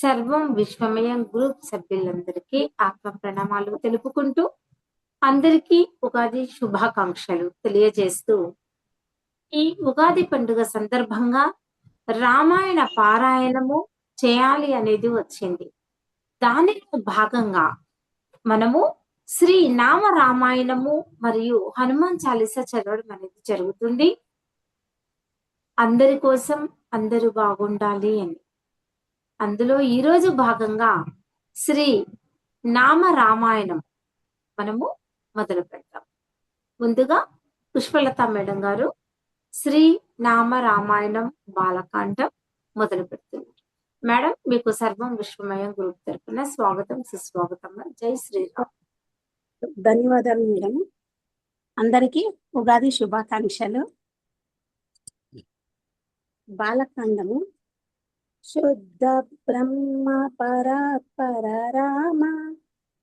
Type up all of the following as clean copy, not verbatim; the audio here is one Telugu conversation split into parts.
సర్వం విశ్వమయం గ్రూప్ సభ్యులందరికీ ఆత్మ ప్రణామాలు తెలుపుకుంటూ అందరికీ ఉగాది శుభాకాంక్షలు తెలియజేస్తూ ఈ ఉగాది పండుగ సందర్భంగా రామాయణ పారాయణము చేయాలి అనేది వచ్చింది. దానిలో భాగంగా మనము శ్రీ నామ రామాయణము మరియు హనుమాన్ చాలీస చదవడం అనేది జరుగుతుంది. అందరి కోసం అందరూ బాగుండాలి అని. అందులో ఈరోజు భాగంగా శ్రీ నామ రామాయణం మనము మొదలు పెడతాం. ముందుగా పుష్పలత మేడం గారు శ్రీ నామ రామాయణం బాలకాండం మొదలు పెడుతున్నారు. మేడం, మీకు సర్వం విశ్వమయం గ్రూప్ తరఫున స్వాగతం, సుస్వాగతం. జై శ్రీరామ్. ధన్యవాదాలు మేడం. అందరికీ ఉగాది శుభాకాంక్షలు. బాలకాండము. శుద్ధ బ్రహ్మ పరాత్పర రామ,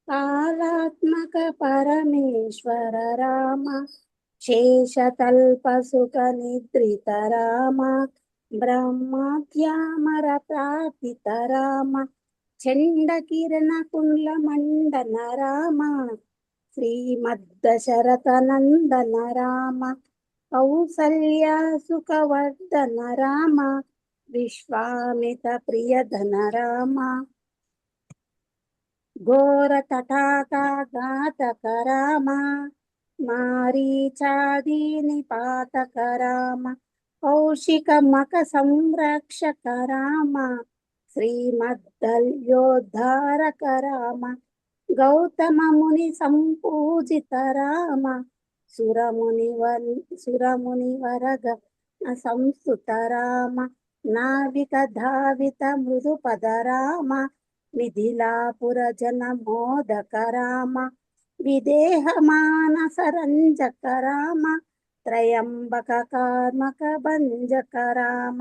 కాలాత్మక పరమేశ్వర రామ, శేషతల్ప సుఖ నిద్రిత రామ, బ్రహ్మాద్యామర ప్రార్థిత రామ, చండ కిరణ కుండ్ల మండన రామ, శ్రీమద్దశరథ నందన రామ, కౌసల్య సుఖవర్ధన రామ, విశ్వామిత ప్రియధన రామ, ఘోర తటాకాఘాతక రామ, మారీచాది నిపాతక రామ, కౌశిక మక సంరక్షక రామ, శ్రీమద్దల్యోద్ధారక రామ, గౌతమ ముని సంపూజిత రామ, సురముని వరగ సంస్థుత రామ, నావిక ధావిత మృదుపద రామ, మిథిలాపుర జన మోదక రామ, విదేహ మానస రంజక రామ, త్రయంబక కార్మక భంజక రామ,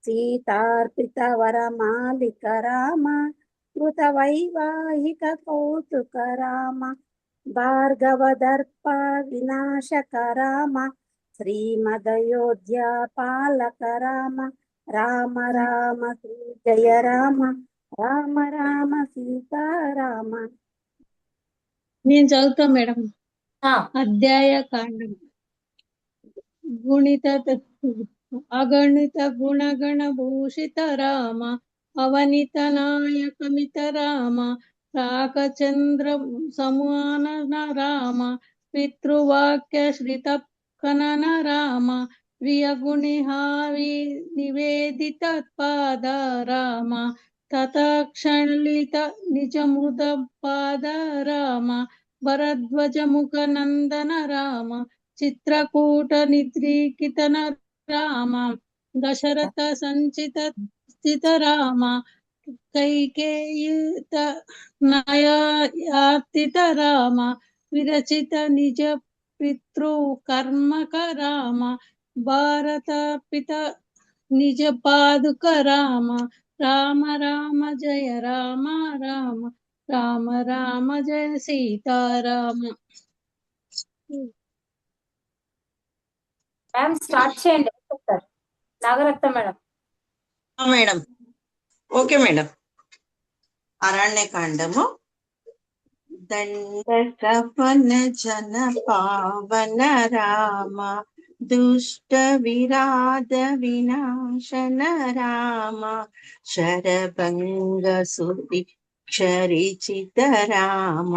సీతార్పిత వరమాలిక రామ, కృత వైవాహిక కౌతుక రామ, భార్గవ దర్ప వినాశక రామ, శ్రీమదయోధ్య పాలక రామ, రామ రామ శ్రీ జయ రామ, రామ రామ సీతారామ. నేను చదువుతా మేడం. అధ్యాయ కాండం. గుణిత అగణిత గుణగణ భూషిత రామ, అవనిత నాయకమిత రామ, రాకచంద్ర సమాన రామ, పితృవాక్య శ్రిత కనన రామ, ప్రియగుణిహావి నివేదిత పాద రామ, తతక్షణలిత నిజమృద పాద రామ, భరద్వజ ముఖ నందన రామ, చిత్రకూట నిద్రీకితన రామ, దశరథ సంచిత స్థిత రామ, కైకేయిత నయాతిత రామ, విరచిత నిజ పితృ కర్మక రామ, భారత పిత నిజ పాదుక రామ, రామ రామ జయ రామ రామ, రామ రామ జయ సీతారామ. స్టార్ట్ చేయండి Nagaratna madam. Madam, okay madam. అరణ్యకాండము. దండకవన జన పావన రామ, దుష్ట విరాధ వినాశన రామ, శరభంగ సురి క్షరిచిత రామ,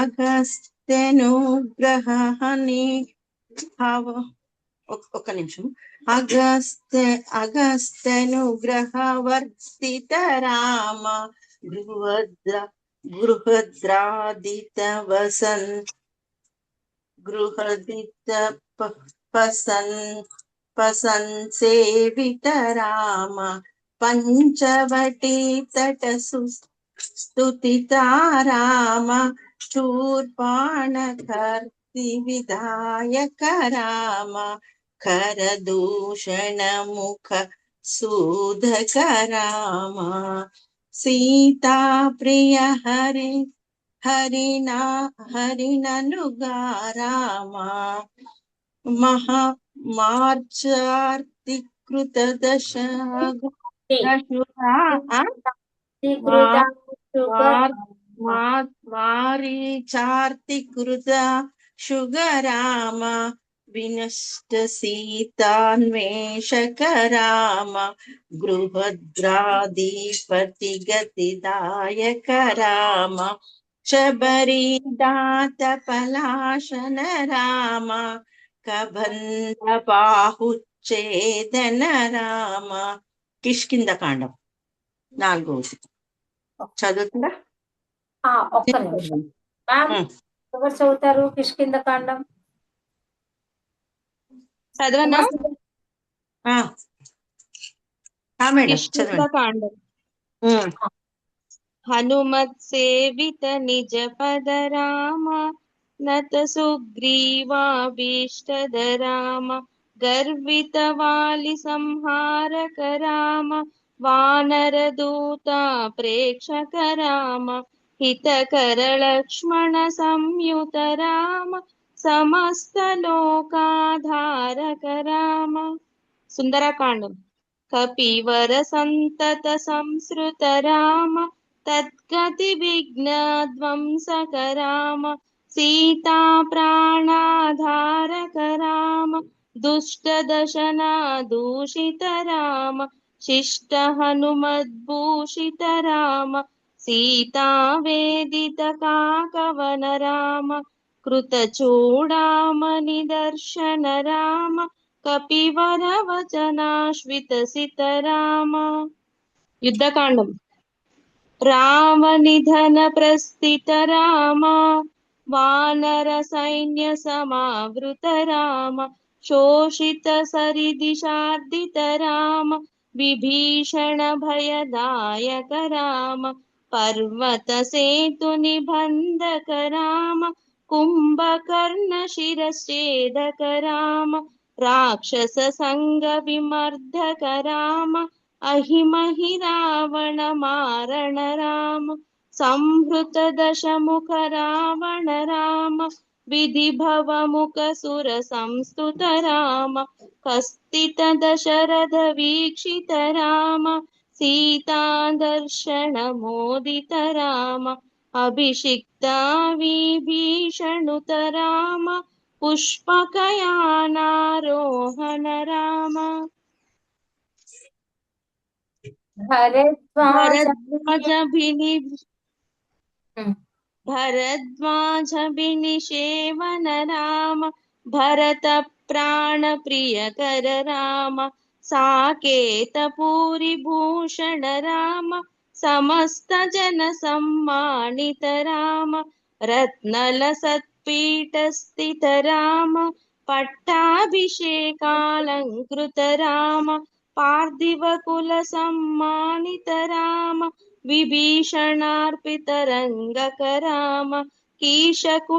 అగస్త్యనుగ్రహని ఒక్క నిమిషం. అగస్త్యనుగ్రహవర్తిత రామ, గృహద్రాదిత పసన్ సేవిత రామ, పంచవటీ తట స్తుతిత రామ, శూర్పాణ కర్తి విధాయక రామ, ఖరదూషణ ముఖ సూధక రామ, సీతా ప్రియ హరిననుగా రామ, మార్చార్తి కృత దశ मारीचार्तिकृत शुगराम विनष्ट सीतान्वेषक राम गृहद्राधिपतिगतिदायक राम शबरीदात पलाशन राम कबंध बाहुच्छेदन రామ కిష్కింధకాండం 4వ చదువుతుందా? ఒక్క నిమిషం మ్యామ్. ఎవరు చదువుతారు కిష్కింధకాండం? చదవనా? మేడం చదవండి. కిష్కింధకాండం. హనుమత్ సేవిత నిజ పద రామ నత సుగ్రీవాభీష్టద రామ గర్విత వాలి సంహారక రామ వానర దూత ప్రేక్షక రామ హితకర లక్ష్మణ సంయుత రామ సమస్త లోకాధారక రామ. సుందరకాండం. కపివర సంతత సంస్కృత రామ తద్గతి విఘ్న ధ్వంసక రామ సీతా ప్రాణాధారక రామ దుష్ట దశన దూషిత రామ శిష్ట హనుమద్భూషిత రామ సీతా వేదిత కాకవన రామ కృత చూడామణి దర్శన రామ కపివర వచనాశ్విత సిత రామ. యుద్ధకాండం. రామ నిధన ప్రస్థిత రామ వానర సైన్య సమావృత రామ శోషిత సరిదిశార్దిత రామ విభీషణ భయదాయక రామ పర్వత సేతు నిబంధక రామ కుంభకర్ణ శిరఛేదక రామ రాక్షస సంగ విమర్ధక రామ అహిమహి రావణ మారణ రామ సంహృత దశముఖ రావణ రామ విధి భవముఖ సుర సంస్తుత రామ కస్థిత దశరథ వీక్షిత రామ సీతా దర్శన మోదిత రామ అభిషిక్త విభీషణుత రామ పుష్పకయానారోహణ రామ. భరద్వాజభినిషేవన రామ భరత ప్రాణ ప్రియకర రామ సాకేత పూరి భూషణ రామ సమస్త జన సమ్మానిత రామ రత్నల సత్పీఠ స్థిత రామ పట్టాభిషేకాలంకృత రామ పార్థివ కుల సమ్మానిత రామ విభీషణార్పిత రంగక రామ కీశకులానుగ్రహకర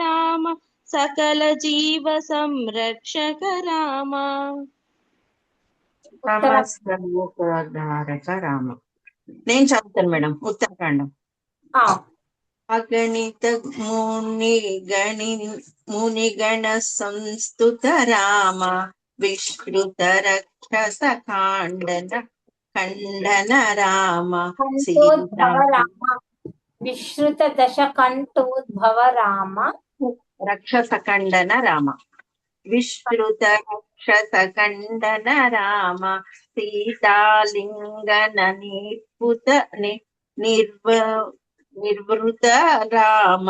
రామ సకల జీవ సంరక్షక రామ. సమస్తలోకధారక రామ. నేను చదువుతాను మేడం. ఉత్తరాఖండం. అగణిత మునిగణ సంస్తుత రామ విశ్రుత రక్షస ఖండన రామ విశ్రుత దశ కంఠోద్భవ రామ రక్షస ఖండన రామ విశ్రుత రక్షస ఖండన రామ సీతాలింగన నిర్వృత రామ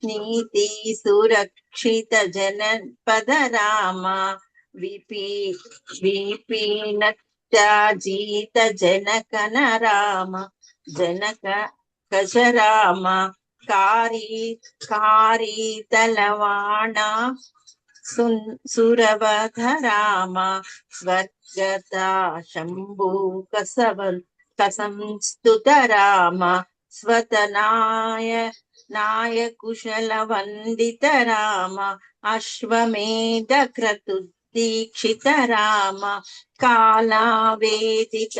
నీతి సురక్షిత జనపద రామ విపీనజిత జనకన రామ జనక గజ రామ కారీతలవాణ సురవధ రామ స్వర్గత శంభూ కసంస్తుత రామ స్వతనాయ కుశల వందిత రామ అశ్వమేధ క్రతుదీక్షిత రామ కాళావేదిత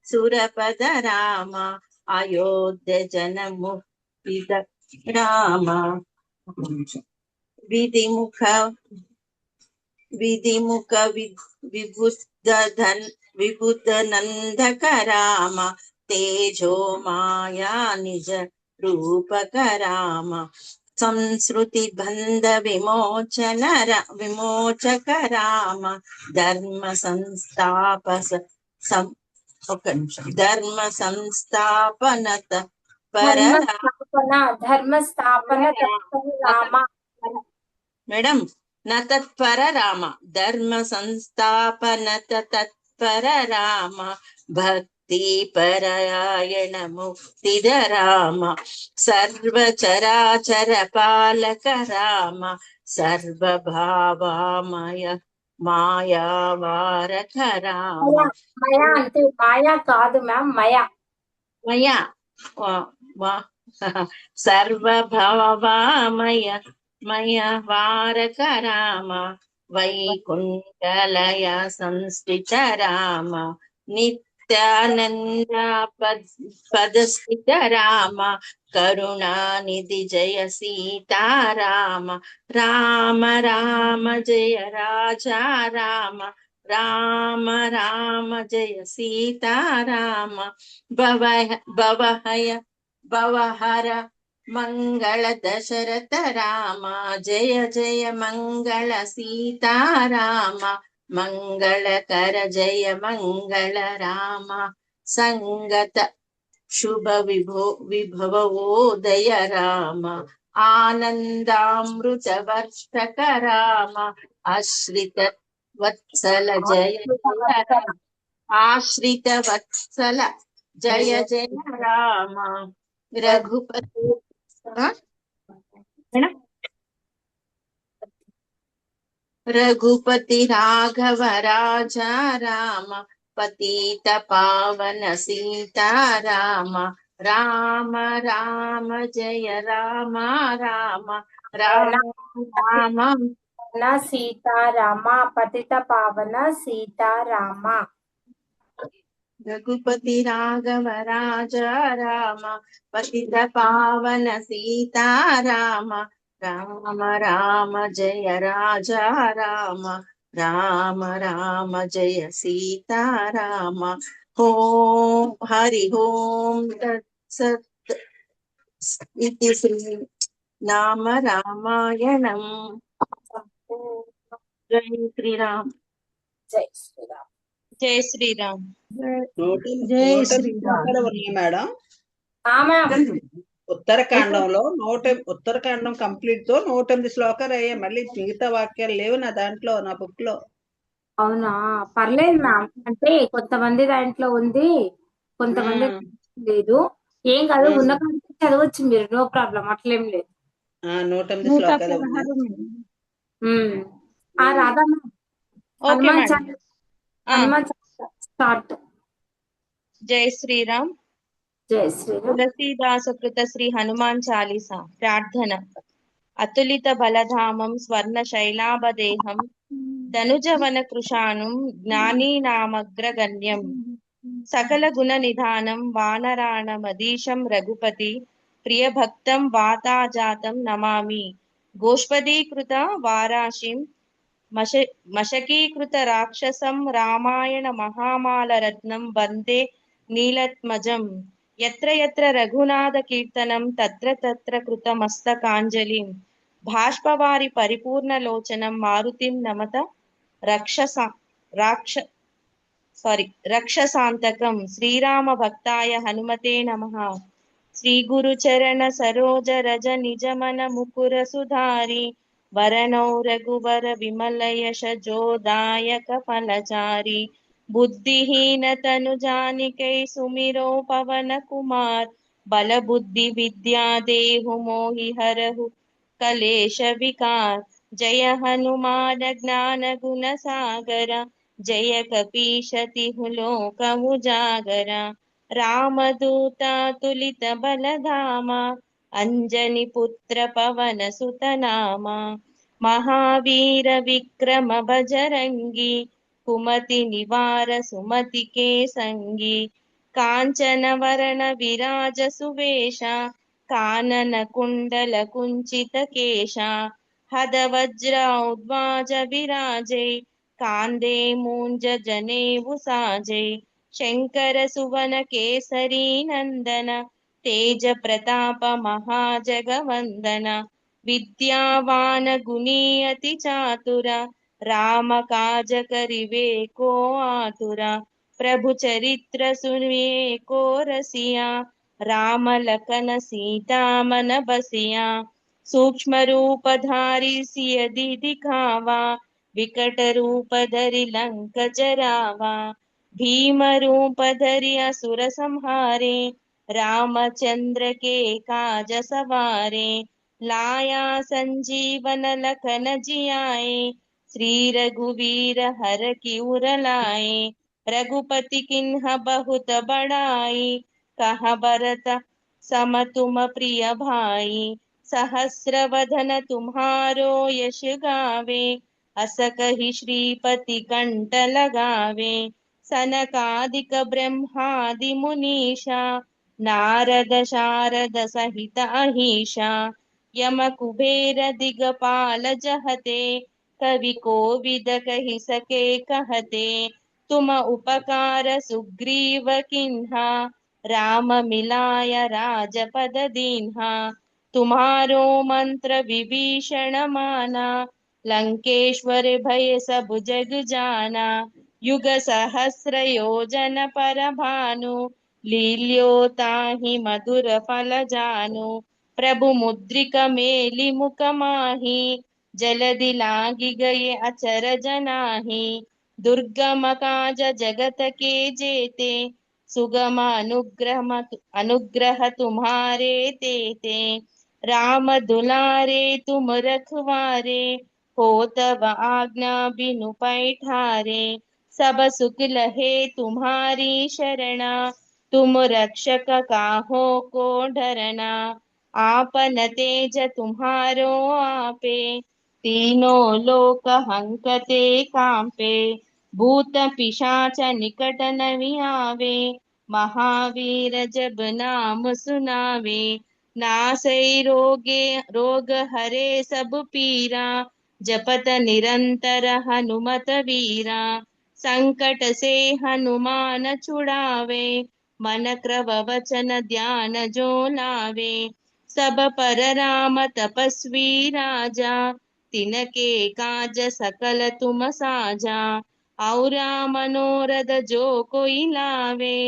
సురపద రామ అయోధ్య జనముఖిత రామ విధిముఖ విధిముఖ విబుద్ధ నందక రామ తేజో మాయా నిజ రూపక రామ సంస్కృతి బంధ విమోచక రామ ధర్మ సంస్థాపస ఒక్క నిమిషం ధర్మ సంస్థాపనత పర ధర్మ స్థాపన రామ మేడం న తత్పర రామ ధర్మ సంస్థాపన తత్పర రామ భక్తి పరాయణ ముక్తిద రామ సర్వచరాచర పాలక రామ సర్వభావామయ మాయావారక రామ మయా అంటే మాయా కాదు మ్యామ్ మయా మయా సర్వభావామయ మయ వారక రామ వైకుంఠలయ సంస్థిత రామ నిత్యానంద పదస్థిత రామ కరుణానిధి జయ సీతారామ రామ రామ జయ రాజా రామ రామ రామ జయ సీతారామ భవహర మంగళ దశరథ రామ జయ జయ మంగళ సీతారామ మంగళకర జయ మంగళ రామ సంగత శుభ విభవోదయ రామ ఆనందామృత వర్షక రామ ఆశ్రిత వత్సల జయ ఆశ్రిత వత్సల జయ జయ రామ రఘుపతి రఘుపతి రాఘవ రాజా రామ పతిత పావన సీతారామ రామ రామ జయ రామ రామ రామ రామ సీతారామ పతిత పావన సీతారామ రఘుపతి రాఘవ రాజా రామ పతిత పావన సీతారామ రామ రామ జయ రాజా రామ రామ రామ జయ సీతారామ ఓం హరి ఓం తత్సత్ ఇది శ్రీ నామ రామాయణం. జై శ్రీరామ్. జై శ్రీరామ్. జై శ్రీరామ్. జై శ్రీరామ్. మేడం ఉత్తరకాండంలో ఉత్తరకాండం కంప్లీట్ తో 108 శ్లోకాలు అయ్యాయి. మళ్ళీ మిగతా వాక్యాలు లేవు నా దాంట్లో, నా బుక్ లో. అవునా, పర్లేదు మ్యామ్. అంటే కొంతమంది దాంట్లో ఉంది, కొంతమంది లేదు. ఏం కాదు, ఉన్న కాడికి చదవచ్చు మీరు, నో ప్రాబ్లం, అట్లేం లేదు. 108 శ్లోకాలు ఆ రాధా హనుమాన్ స్టార్ట్. జై శ్రీరామ్. జై శ్రీరామ్. తులసీదాస కృత శ్రీ హనుమాన్ చాలీసా. ప్రార్థన. అతులిత బలధామం స్వర్ణ శైలాభదేహం ధనుజవన కృషాణం జ్ఞానీనామగ్రగణ్యం సకల గుణ నిధానం వానరాణమదీశం రఘుపతి ప్రియభక్తం వాతాజాతం నమామి. గోష్పదీకృత వారాశిం మశకీకృత రాక్షసం రామాయణ మహామాలరత్నం వందే నీలత్మజం. యత్ర యత్ర రఘునాథ కీర్తనం తత్ర తత్ర కృతమస్తకాంజలిం భాష్పవారి పరిపూర్ణలోచనం మారుతిం నమత రక్షసాంతకం. శ్రీరామ భక్తాయ హనుమతే నమః. శ్రీ గురు చరణ సరోజ రజ నిజమన ముకుర సుధారి వరణౌ రఘువర విమల యశ జోదాయక ఫలచారి బుద్ధిహీన తను జానికై సుమిరో పవన కుమార్ బల బుద్ధి విద్యా దేహు మోహి హరహు కలేశ వికార్. జయ హనుమాన జ్ఞాన గుణ సాగర జయ కపీశతిహు లోకము జాగర. రామదూత తులిత బలధామ అంజని పుత్ర పవన సుతనామ. మహావీర విక్రమ బజరంగి కుమతి నివార సుమతి కే సంగి. కాంచన వరణ విరాజ సువేష కానన కుండల కుంచిత కేశ. हदवज्रौद्वाज विराजै कान्दे मूञ्जनेवु साजै शङ्कर सुवन केसरी नन्दन तेज प्रताप महाजगवन्दन विद्यावान गुणी अति चातुर राम काज करिवे को आतुरा प्रभु चरित्र सुनिए को रसिया राम लखन सीता मन बसिया सूक्ष्म रूप धारी सियदि दिखावा विकट रूप धरि लंक जरावा भीम रूप धरि असुर संहारे रामचंद्र के काज सवारे लाया संजीवन लखन जियाए श्री रघुवीर हर की उर लाए रघुपति किन्ह बहुत बड़ाई कहा भरत सम तुम प्रिय भाई सहस्र वदन तुम्हारो यश गावे अस कहि श्रीपति कंठ लगावे सनकादिक ब्रह्मादि मुनीषा नारद शारद सहित अहिषा यम कुबेर दिगपाल जहते कवि कोविद कहि सके कहते तुम उपकार सुग्रीव किन्हा राम मिलाय राजपद दीन्हा तुम्हारो मंत्र विभीषण माना लंकेश्वर भय सब जग जाना युग सहस्र योजन पर भानु लील्यो ताहि मधुर फल जानु प्रभु मुद्रिक मेलि मुख माहि जलधि लागी गए अचरज नाही दुर्गम काज जगत के जेते सुगम अनुग्रह तुम्हारे तेते राम दुलारे तुम रखवारे हो तब आज्ञा बिनु पैठारे सब सुख लहे तुम्हारी शरणा तुम रक्षक काहो को डरना आपन तेज तुम्हारो आपे तीनों लोक हंकते कांपे भूत पिशाच निकट नहीं आवे महावीर जब नाम सुनावे नासै रोग हरे सब पीरा जपत निरंतर हनुमत वीरा संकट से हनुमान छुड़ावे मन क्रव वचन ध्यान जो लावे सब पर राम तपस्वी राजा तिनके काज सकल तुम साजा औरा मनोरथ जो कोई लावे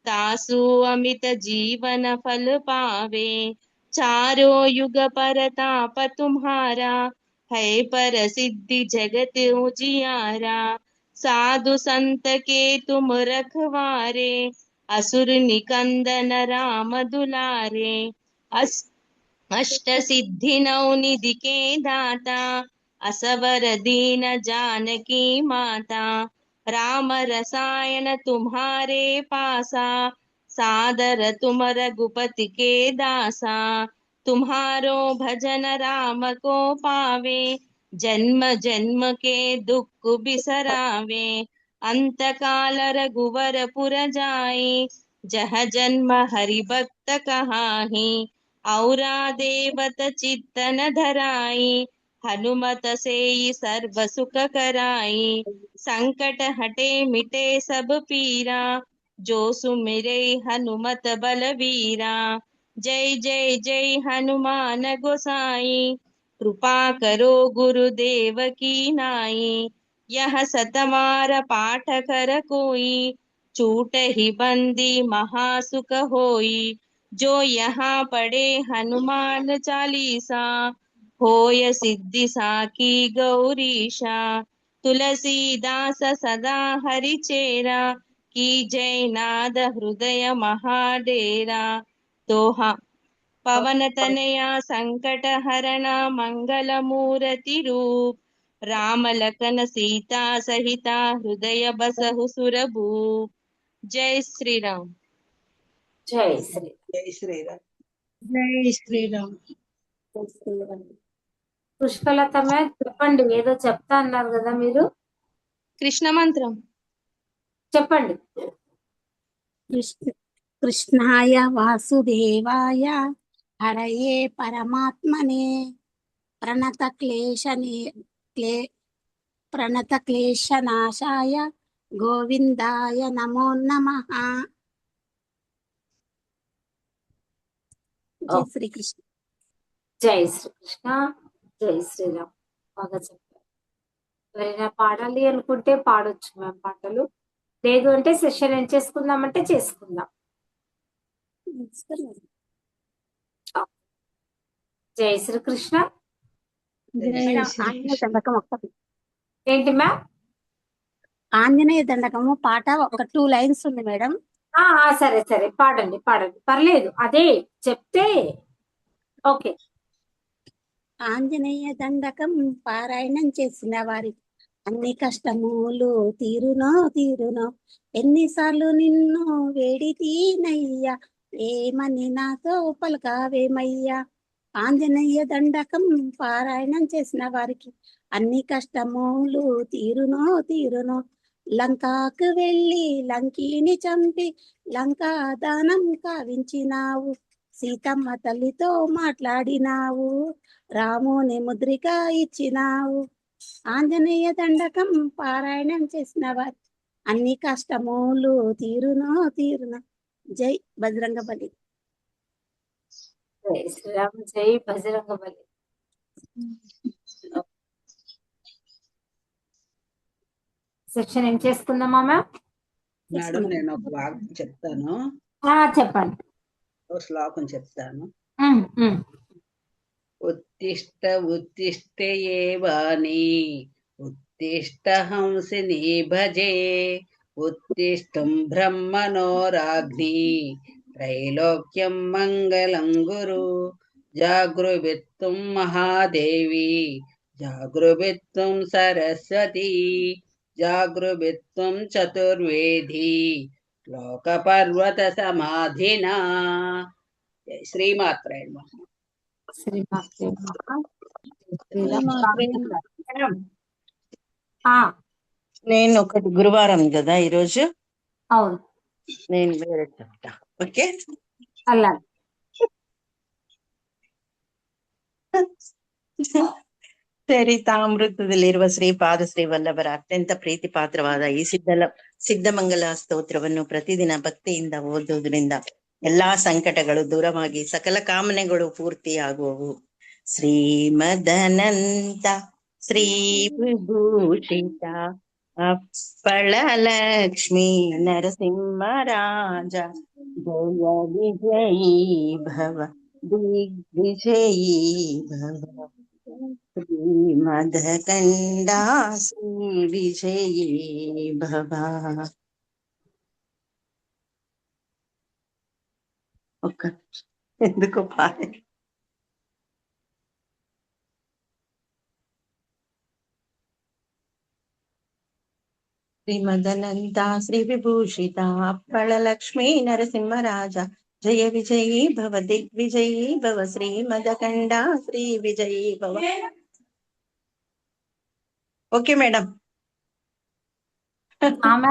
तासु अमित जीवन फल पावे चारों युग परताप तुम्हारा है पर सिद्धि जगत उजियारा साधु संत के तुम रखवारे असुर निकंदन राम दुलारे अष्ट सिद्धि नौ निधि के दाता असवर दीन जानकी माता राम रसायन तुम्हारे पासा सादर तुम रघुपति के दासा तुम्हारो भजन राम को पावे जन्म जन्म के दुख बिसरावे अंत काल रघुवर पुर जाई जह जन्म हरि भक्त कहाही औरा देवत चित्तन धराई हनुमत से सर्व सुख कराई संकट हटे मिटे सब पीरा जो सुमिरे हनुमत बलवीरा जय जय जय हनुमान गोसाई कृपा करो गुरुदेव की नाई यह सतवार पाठ कर कोई छूट ही बंदी महासुख होई जो यहाँ पढ़े हनुमान चालीसा होय सिद्धि साकी गौरीशा तुलसीदास सदा हरि चेरा की जय नाद हृदय महाडेरा दोहा पवन तनया संकट हरणा मंगल मूर्ति रूप राम लखन सीता सहिता हृदय बसहु सुरभूप जय श्री राम जय శ్రీ జై శ్రీరామ్. జై శ్రీరామ్. పుష్పలత మ్యామ్ చెప్పండి, ఏదో చెప్తా అన్నారు కదా మీరు, కృష్ణ మంత్రం చెప్పండి. కృష్ణాయ వాసుదేవాయ హరయే పరమాత్మనే ప్రణత క్లేశనాశాయ గోవిందాయ నమో నమః. జై శ్రీకృష్ణ. జై శ్రీకృష్ణ. జై శ్రీరామ్. బాగా చెప్పారు. ఎవరైనా పాడాలి అనుకుంటే పాడొచ్చు మ్యామ్ పాటలు. లేదు అంటే సెషన్ ఏం చేసుకుందామంటే చేసుకుందాం. జై శ్రీకృష్ణ. మేడం, ఆంజనేయ దండకం ఒక్కటి. ఏంటి మ్యామ్? ఆంజనేయ దండకము పాట ఒక 2 లైన్స్ ఉంది మేడం. సరే సరే పాడండి పాడండి, పర్లేదు. అదే చెప్తే ఓకే. ఆంజనేయ దండకం పారాయణం చేసిన వారి అన్ని కష్టములు తీరునో ఎన్నిసార్లు నిన్ను వేడితీనయ్యా, ఏమని నాతో పలకావేమయ్యా. ఆంజనేయ దండకం పారాయణం చేసిన వారికి అన్ని కష్టములు తీరునో లంకాకు వెళ్ళి లంకిని చంపి లంకా దానం కావించినావు, సీతమ్మ తల్లితో మాట్లాడినావు, రాముని ముద్రిక ఇచ్చినావు. ఆంజనేయ దండకం పారాయణం చేసిన వారి అన్ని కష్టములు తీరునో. జై బజరంగబలి. జై శ్రీరామ్. జై బజరంగబలి. సెక్షన్ ఏం చేసుకుందామా మ్యామ్? మేడం నేను ఒక వాక్యం చెప్తాను, చెప్పండి. ఒక శ్లోకం చెప్తాను. ఉత్తిష్ట ఉత్తిష్టే వాణి ఉత్తిష్ట హంసిని భజే, ఉత్తిష్టం బ్రహ్మణో రాజ్ఞి త్రైలోక్యం మంగళం గురు, జాగృవిత్తుం మహాదేవి జాగృవిత్తుం సరస్వతి, జాగృవిత్తుం చతుర్వేది లోక పర్వత సమాధినా. శ్రీమాత్రే నమః. శ్రీమాత్రే నమః. నేను ఒకటి గురువారం కదా ఈరోజు, అవును, నేను వేరే చెప్తా. ఓకే, అలా ಚರಿತಾಮೃತದಲ್ಲಿರುವ ಶ್ರೀಪಾದ ಶ್ರೀವಲ್ಲಭರ ಅತ್ಯಂತ ಪ್ರೀತಿ ಪಾತ್ರವಾದ ಈ ಸಿದ್ಧಮಂಗಲ ಸ್ತೋತ್ರವನ್ನು ಪ್ರತಿದಿನ ಭಕ್ತಿಯಿಂದ ಓದುವುದರಿಂದ ಎಲ್ಲಾ ಸಂಕಟಗಳು ದೂರವಾಗಿ ಸಕಲ ಕಾಮನೆಗಳು ಪೂರ್ತಿಯಾಗುವವು. ಶ್ರೀಮದನಂತ ಶ್ರೀ ವಿಭೂಷಿತ ಅಪ್ಪಳ ಲಕ್ಷ್ಮೀ ನರಸಿಂಹರಾಜ, ಜಯ ವಿಜಯೀ ಭವ ದಿಗ್ವಿಜಯೀ ಭವ, శ్రీమదకండా శ్రీ విజయీ భవ. ఎందుకు పాడే శ్రీమదనంత శ్రీ విభూషిత అప్పళ లక్ష్మీ నరసింహరాజ, జయ విజయీ భవ దిగ్విజయీ భవ, శ్రీమదకండా శ్రీ విజయీ భవ. Okay madam. మ్యామ్.